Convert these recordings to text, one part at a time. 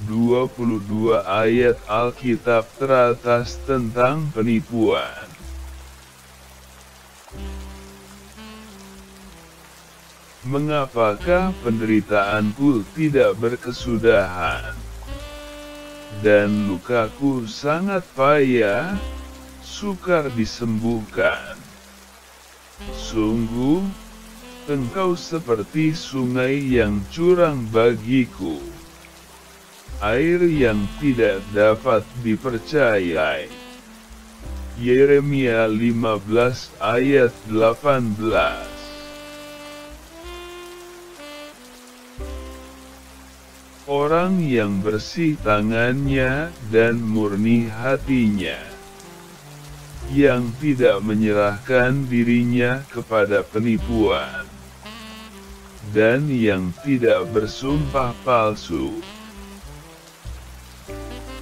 22 ayat Alkitab teratas tentang penipuan. Mengapakah penderitaanku tidak berkesudahan? Dan lukaku sangat payah, sukar disembuhkan. Sungguh, engkau seperti sungai yang curang bagiku, air yang tidak dapat dipercayai. Yeremia 15 ayat 18. Orang yang bersih tangannya dan murni hatinya, yang tidak menyerahkan dirinya kepada penipuan, dan yang tidak bersumpah palsu.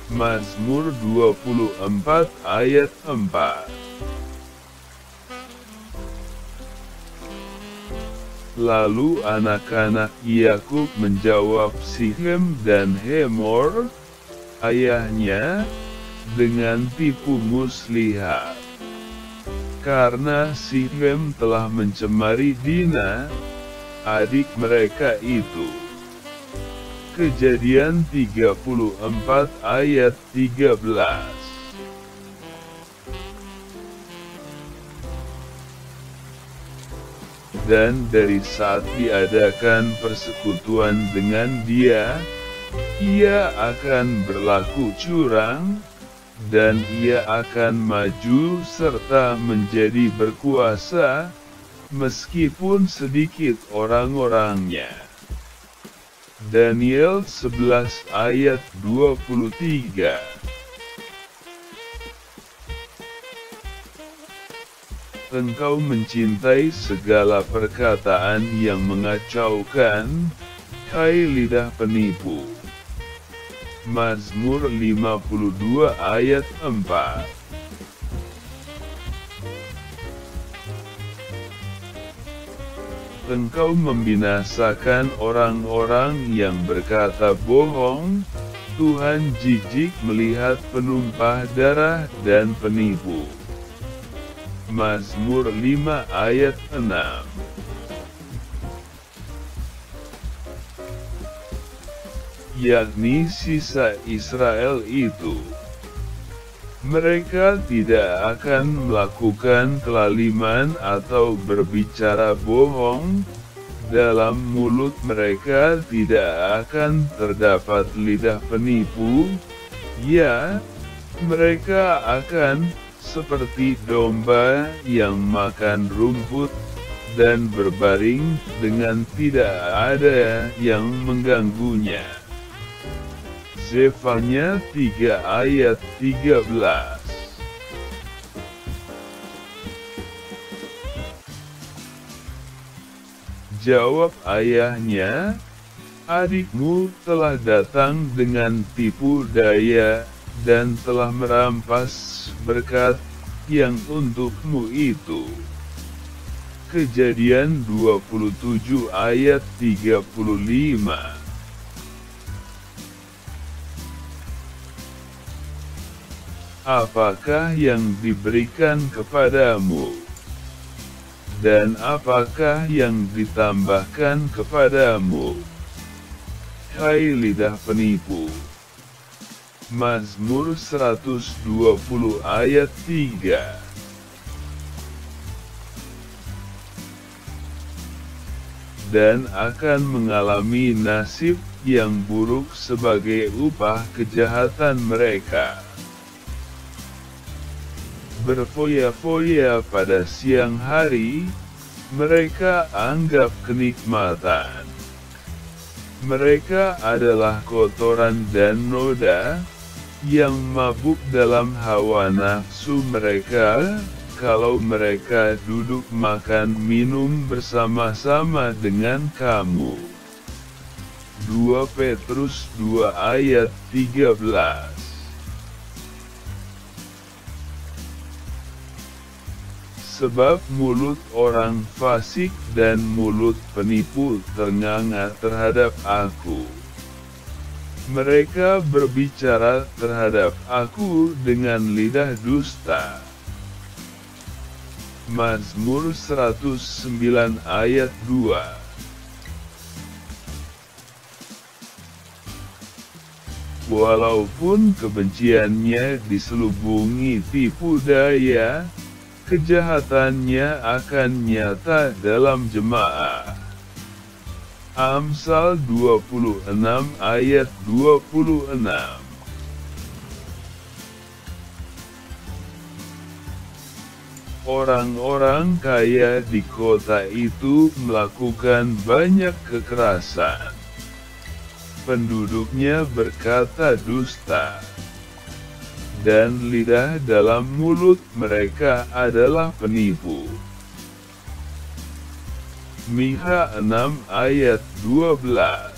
Mazmur 24 ayat 4. Lalu anak-anak Yakub menjawab Sichem dan Hemor, ayahnya, dengan tipu muslihat. Karena Sichem telah mencemari Dina, adik mereka itu. Kejadian 34 ayat 13. Dan dari saat diadakan persekutuan dengan dia, ia akan berlaku curang, dan ia akan maju serta menjadi berkuasa, meskipun sedikit orang-orangnya. Daniel 11 ayat 23. Engkau mencintai segala perkataan yang mengacaukan, hai lidah penipu. Mazmur 52 ayat 4. Engkau membinasakan orang-orang yang berkata bohong, Tuhan jijik melihat penumpah darah dan penipu. Mazmur 5 ayat 6. Yakni sisa Israel itu. Mereka tidak akan melakukan kelaliman atau berbicara bohong, dalam mulut mereka tidak akan terdapat lidah penipu, ya, mereka akan seperti domba yang makan rumput, dan berbaring dengan tidak ada yang mengganggunya. Zefanya 3 ayat 13. Jawab ayahnya, adikmu telah datang dengan tipu daya, dan telah merampas berkat yang untukmu itu. Kejadian 27 ayat 35. Apakah yang diberikan kepadamu? Dan apakah yang ditambahkan kepadamu? Hai lidah penipu. Mazmur 120 ayat 3. Dan akan mengalami nasib yang buruk sebagai upah kejahatan mereka. Berfoya-foya pada siang hari, mereka anggap kenikmatan. Mereka adalah kotoran dan noda, yang mabuk dalam hawa nafsu mereka, kalau mereka duduk makan minum bersama-sama dengan kamu. 2 Petrus 2 ayat 13. Sebab mulut orang fasik dan mulut penipu ternganga terhadap aku. Mereka berbicara terhadap aku dengan lidah dusta. Mazmur 109 ayat 2. Walaupun kebenciannya diselubungi tipu daya, kejahatannya akan nyata dalam jemaah. Amsal 26 ayat 26. Orang-orang kaya di kota itu melakukan banyak kekerasan. Penduduknya berkata dusta, dan lidah dalam mulut mereka adalah penipu. Mikha 6 ayat 12.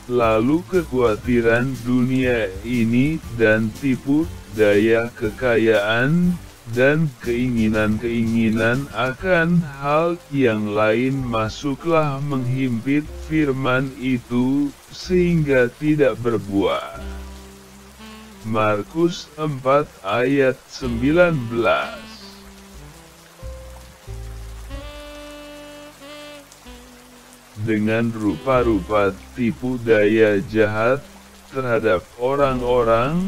Lalu kekhawatiran dunia ini dan tipu daya kekayaan dan keinginan-keinginan akan hal yang lain masuklah menghimpit firman itu sehingga tidak berbuah. Markus 4 ayat 19. Dengan rupa-rupa tipu daya jahat terhadap orang-orang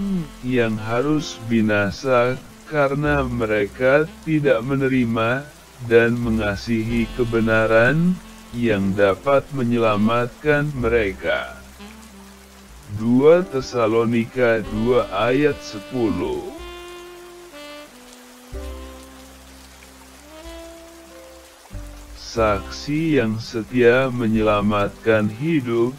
yang harus binasa karena mereka tidak menerima dan mengasihi kebenaran yang dapat menyelamatkan mereka. 2 Tesalonika 2 ayat 10. Saksi yang setia menyelamatkan hidup,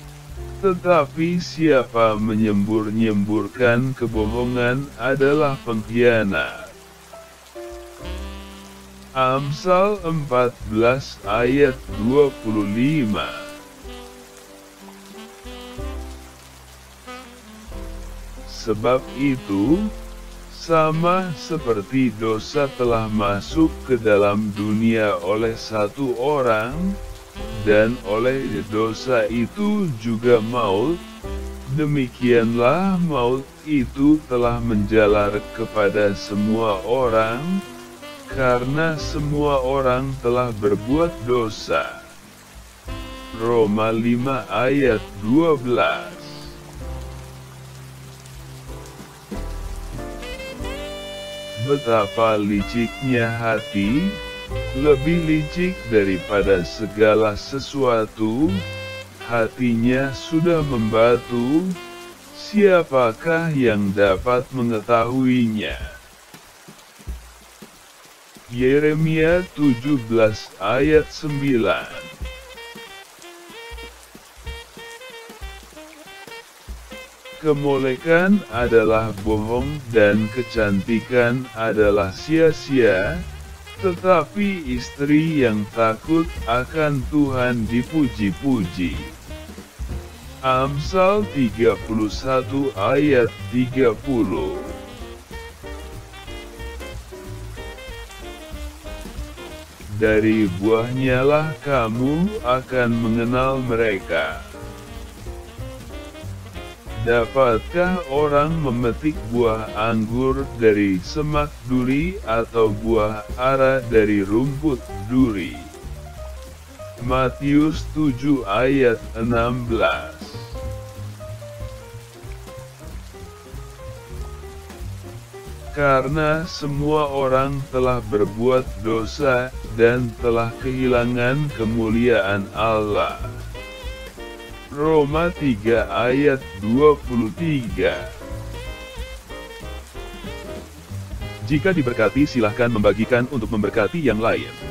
tetapi siapa menyembur-nyemburkan kebohongan adalah pengkhianat. Amsal 14 ayat 25. Sebab itu, sama seperti dosa telah masuk ke dalam dunia oleh satu orang, dan oleh dosa itu juga maut, demikianlah maut itu telah menjalar kepada semua orang, karena semua orang telah berbuat dosa. Roma 5 ayat 12. Betapa liciknya hati, lebih licik daripada segala sesuatu, hatinya sudah membatu, siapakah yang dapat mengetahuinya? Yeremia 17 ayat 9. Kemolekan adalah bohong dan kecantikan adalah sia-sia, tetapi istri yang takut akan Tuhan dipuji-puji. Amsal 31 ayat 30. Dari buahnya lah kamu akan mengenal mereka. Dapatkah orang memetik buah anggur dari semak duri atau buah ara dari rumput duri? Matius 7 ayat 16. Karena semua orang telah berbuat dosa dan telah kehilangan kemuliaan Allah. Roma 3 ayat 23. Jika diberkati silahkan membagikan untuk memberkati yang lain.